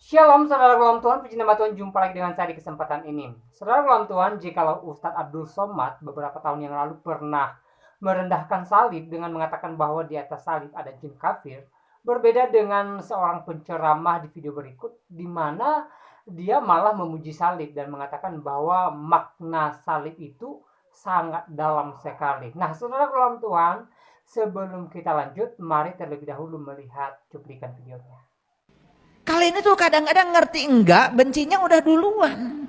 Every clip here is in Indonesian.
Shalom saudara dalam Tuhan, puji nama Tuhan, jumpa lagi dengan saya di kesempatan ini. Saudara dalam Tuhan, jikalau Ustadz Abdul Somad beberapa tahun yang lalu pernah merendahkan salib dengan mengatakan bahwa di atas salib ada jin kafir, berbeda dengan seorang penceramah di video berikut, di mana dia malah memuji salib dan mengatakan bahwa makna salib itu sangat dalam sekali. Nah, saudara dalam Tuhan, sebelum kita lanjut, mari terlebih dahulu melihat cuplikan videonya. Kalian itu kadang-kadang ngerti enggak, bencinya udah duluan.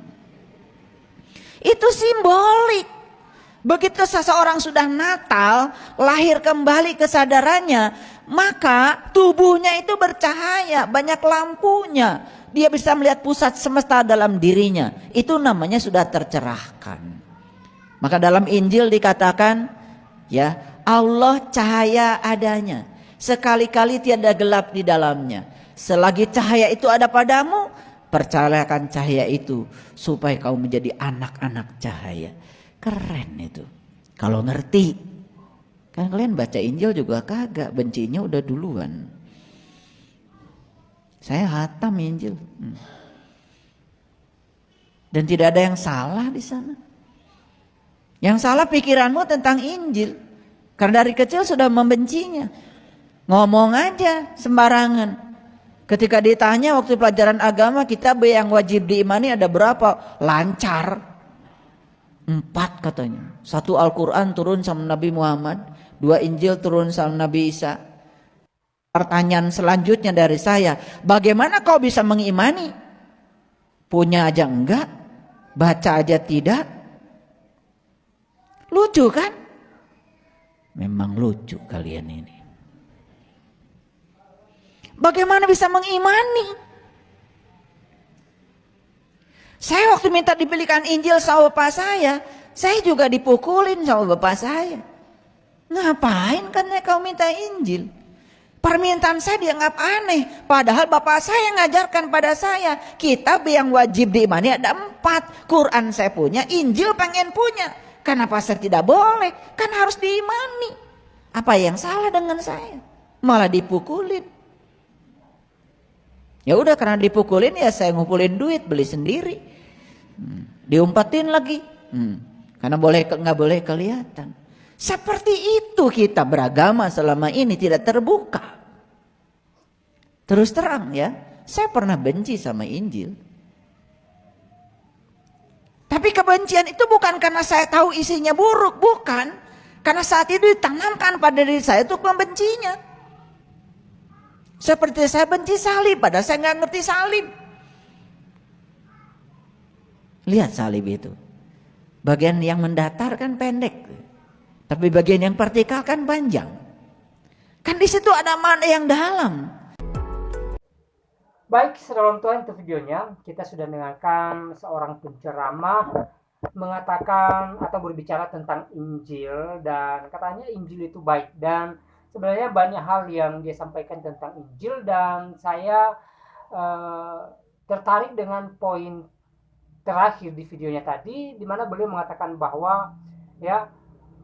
Itu simbolik. Begitu seseorang sudah natal, lahir kembali kesadarannya, maka tubuhnya itu bercahaya, banyak lampunya. Dia bisa melihat pusat semesta dalam dirinya. Itu namanya sudah tercerahkan. Maka dalam Injil dikatakan, ya, Allah cahaya adanya. Sekali-kali tiada gelap di dalamnya. Selagi cahaya itu ada padamu, percayakan cahaya itu supaya kau menjadi anak-anak cahaya. Keren itu. Kalau ngerti. Kan kalian baca Injil juga kagak, bencinya udah duluan. Saya hatam Injil. Dan tidak ada yang salah di sana. Yang salah pikiranmu tentang Injil. Karena dari kecil sudah membencinya. Ngomong aja sembarangan. Ketika ditanya waktu pelajaran agama, kitab yang wajib diimani ada berapa? Lancar. 4 katanya. 1 Al-Quran turun sama Nabi Muhammad. 2 Injil turun sama Nabi Isa. Pertanyaan selanjutnya dari saya, bagaimana kau bisa mengimani? Punya aja enggak? Baca aja tidak? Lucu kan? Memang lucu kalian ini. Bagaimana bisa mengimani? Saya waktu minta dibelikan Injil sama bapak saya juga dipukulin sama bapak saya. Ngapain kan kau minta Injil? Permintaan saya dianggap aneh. Padahal bapak saya ngajarkan pada saya, kitab yang wajib diimani ada 4. Quran saya punya, Injil pengen punya. Kenapa saya tidak boleh? Kan harus diimani. Apa yang salah dengan saya? Malah dipukulin. Ya udah, karena dipukulin ya saya ngumpulin duit beli sendiri. Diumpetin lagi. Karena nggak boleh kelihatan. Seperti itu kita beragama selama ini tidak terbuka. Terus terang ya, saya pernah benci sama Injil. Tapi kebencian itu bukan karena saya tahu isinya buruk, bukan. Karena saat itu ditanamkan pada diri saya untuk membencinya. Seperti saya benci salib, padahal saya nggak ngerti salib. Lihat salib itu. Bagian yang mendatar kan pendek, tapi bagian yang vertikal kan panjang. Kan di situ ada makna yang dalam. Baik, saudara Tuhan, itu videonya. Kita sudah dengarkan seorang penceramah mengatakan atau berbicara tentang Injil, dan katanya Injil itu baik, dan sebenarnya banyak hal yang dia sampaikan tentang Injil, dan saya tertarik dengan poin terakhir di videonya tadi, di mana beliau mengatakan bahwa ya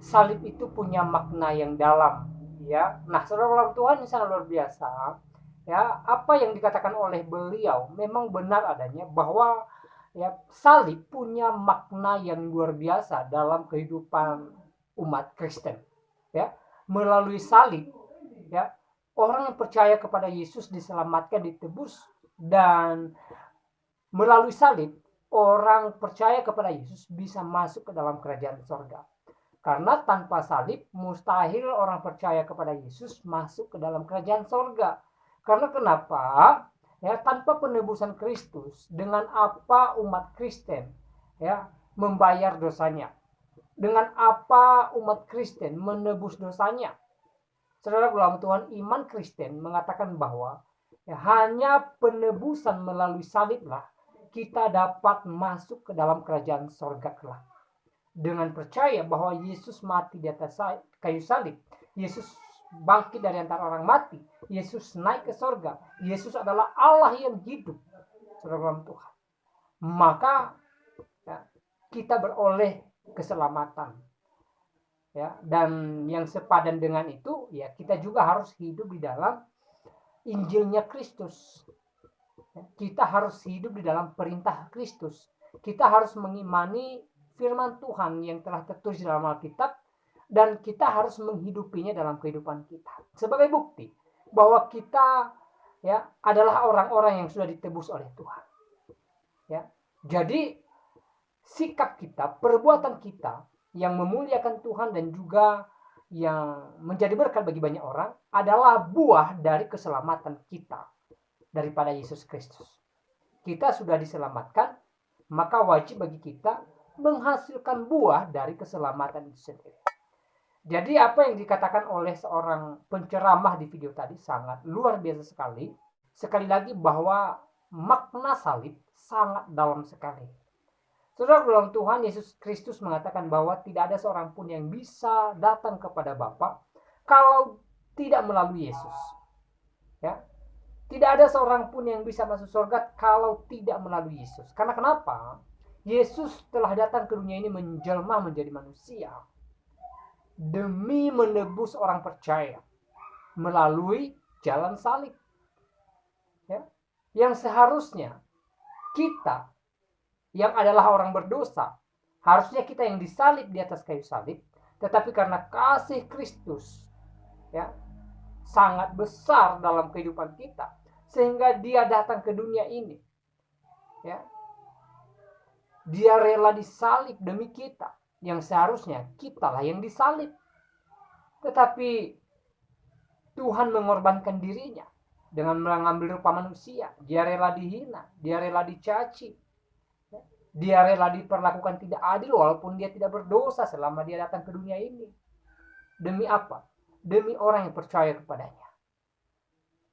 salib itu punya makna yang dalam. Ya, nah saudara Tuhan, ini sangat luar biasa. Ya, apa yang dikatakan oleh beliau memang benar adanya, bahwa ya salib punya makna yang luar biasa dalam kehidupan umat Kristen. Ya, melalui salib, ya, orang yang percaya kepada Yesus diselamatkan, ditebus, dan melalui salib orang percaya kepada Yesus bisa masuk ke dalam kerajaan sorga. Karena tanpa salib mustahil orang percaya kepada Yesus masuk ke dalam kerajaan sorga. Karena kenapa? Ya, tanpa penebusan Kristus, dengan apa umat Kristen ya membayar dosanya? Dengan apa umat Kristen menebus dosanya? Saudara dalam Tuhan, iman Kristen mengatakan bahwa ya, hanya penebusan melalui saliblah kita dapat masuk ke dalam kerajaan sorga kelak. Dengan percaya bahwa Yesus mati di atas kayu salib, Yesus bangkit dari antara orang mati, Yesus naik ke sorga, Yesus adalah Allah yang hidup, saudara Tuhan. Maka ya, kita beroleh keselamatan. Ya, dan yang sepadan dengan itu, ya kita juga harus hidup di dalam Injilnya Kristus. Kita harus hidup di dalam perintah Kristus. Kita harus mengimani firman Tuhan yang telah tertulis dalam Alkitab, dan kita harus menghidupinya dalam kehidupan kita. Sebagai bukti bahwa kita adalah orang-orang yang sudah ditebus oleh Tuhan. Jadi sikap kita, perbuatan kita yang memuliakan Tuhan dan juga yang menjadi berkat bagi banyak orang adalah buah dari keselamatan kita daripada Yesus Kristus. Kita sudah diselamatkan, maka wajib bagi kita menghasilkan buah dari keselamatan itu sendiri. Jadi apa yang dikatakan oleh seorang penceramah di video tadi sangat luar biasa sekali. Sekali lagi bahwa makna salib sangat dalam sekali. Saudara dalam Tuhan, Yesus Kristus mengatakan bahwa tidak ada seorang pun yang bisa datang kepada Bapa kalau tidak melalui Yesus. Tidak ada seorang pun yang bisa masuk surga kalau tidak melalui Yesus. Karena kenapa? Yesus telah datang ke dunia ini menjelma menjadi manusia demi menebus orang percaya melalui jalan salib. Yang seharusnya kita yang adalah orang berdosa, harusnya kita yang disalib di atas kayu salib, tetapi karena kasih Kristus sangat besar dalam kehidupan kita, sehingga dia datang ke dunia ini. Dia rela disalib demi kita, yang seharusnya kitalah yang disalib. Tetapi Tuhan mengorbankan dirinya dengan mengambil rupa manusia. Dia rela dihina, dia rela dicaci, dia rela diperlakukan tidak adil walaupun dia tidak berdosa selama dia datang ke dunia ini. Demi apa? Demi orang yang percaya kepadanya.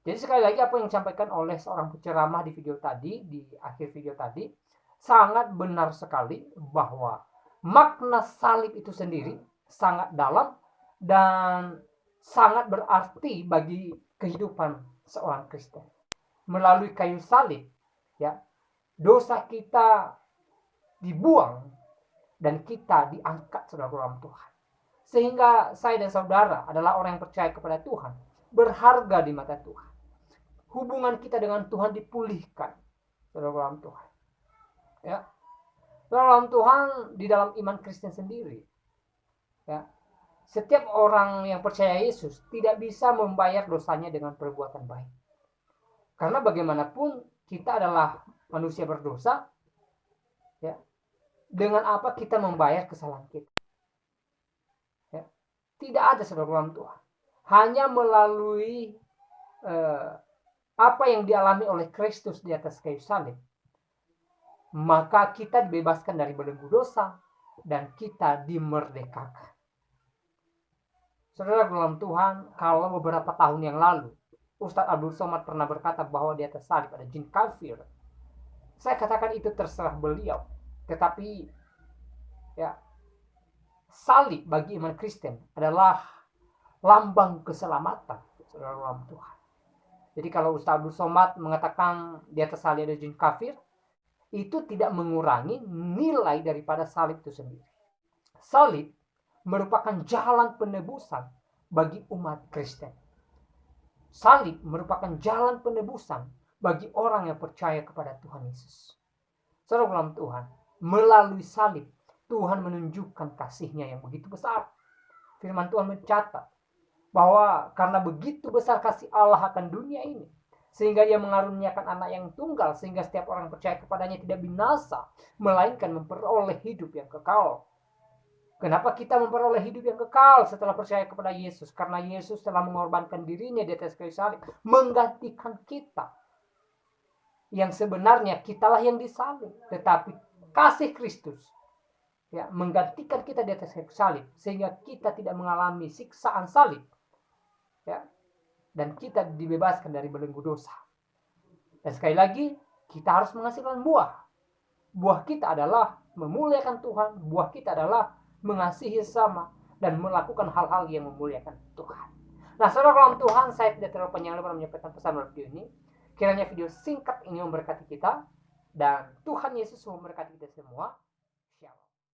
Jadi sekali lagi apa yang disampaikan oleh seorang penceramah di video tadi, di akhir video tadi, sangat benar sekali bahwa makna salib itu sendiri sangat dalam dan sangat berarti bagi kehidupan seorang Kristen. Melalui kayu salib, dosa kita dibuang dan kita diangkat saudara dalam Tuhan. Sehingga saya dan saudara adalah orang yang percaya kepada Tuhan, berharga di mata Tuhan. Hubungan kita dengan Tuhan dipulihkan saudara dalam Tuhan. Dalam Tuhan, di dalam iman Kristen sendiri, setiap orang yang percaya Yesus tidak bisa membayar dosanya dengan perbuatan baik. Karena bagaimanapun kita adalah manusia berdosa. Dengan apa kita membayar kesalahan kita? Tidak ada saudara dalam Tuhan. Hanya melalui apa yang dialami oleh Kristus di atas kayu salib, maka kita dibebaskan dari belenggu dosa dan kita dimerdekakan. Saudara dalam Tuhan, kalau beberapa tahun yang lalu Ustadz Abdul Somad pernah berkata bahwa di atas salib ada jin kafir, saya katakan itu terserah beliau. Tetapi salib bagi iman Kristen adalah lambang keselamatan saudara dalam Tuhan. Jadi kalau Ustaz Abdul Somad mengatakan di atas salib ada jin kafir, itu tidak mengurangi nilai daripada salib itu sendiri. Salib merupakan jalan penebusan bagi umat Kristen. Salib merupakan jalan penebusan bagi orang yang percaya kepada Tuhan Yesus. Saudara dalam Tuhan, melalui salib Tuhan menunjukkan kasih-Nya yang begitu besar. Firman Tuhan mencatat bahwa karena begitu besar kasih Allah akan dunia ini, sehingga Dia mengaruniakan anak yang tunggal, sehingga setiap orang percaya kepadanya tidak binasa, melainkan memperoleh hidup yang kekal. Kenapa kita memperoleh hidup yang kekal setelah percaya kepada Yesus? Karena Yesus telah mengorbankan dirinya di atas kayu salib, menggantikan kita. Yang sebenarnya kitalah yang disalib, tetapi kasih Kristus menggantikan kita di atas kayu salib, sehingga kita tidak mengalami siksaan salib, dan kita dibebaskan dari belenggu dosa. Dan sekali lagi, kita harus menghasilkan buah. Buah kita adalah memuliakan Tuhan, buah kita adalah mengasihi sesama dan melakukan hal-hal yang memuliakan Tuhan. Nah, saudara dalam Tuhan, saya tidak terlalu panjang lebar menyampaikan pesan dalam video ini. Kiranya video singkat ini memberkati kita, dan Tuhan Yesus memberkati kita semua.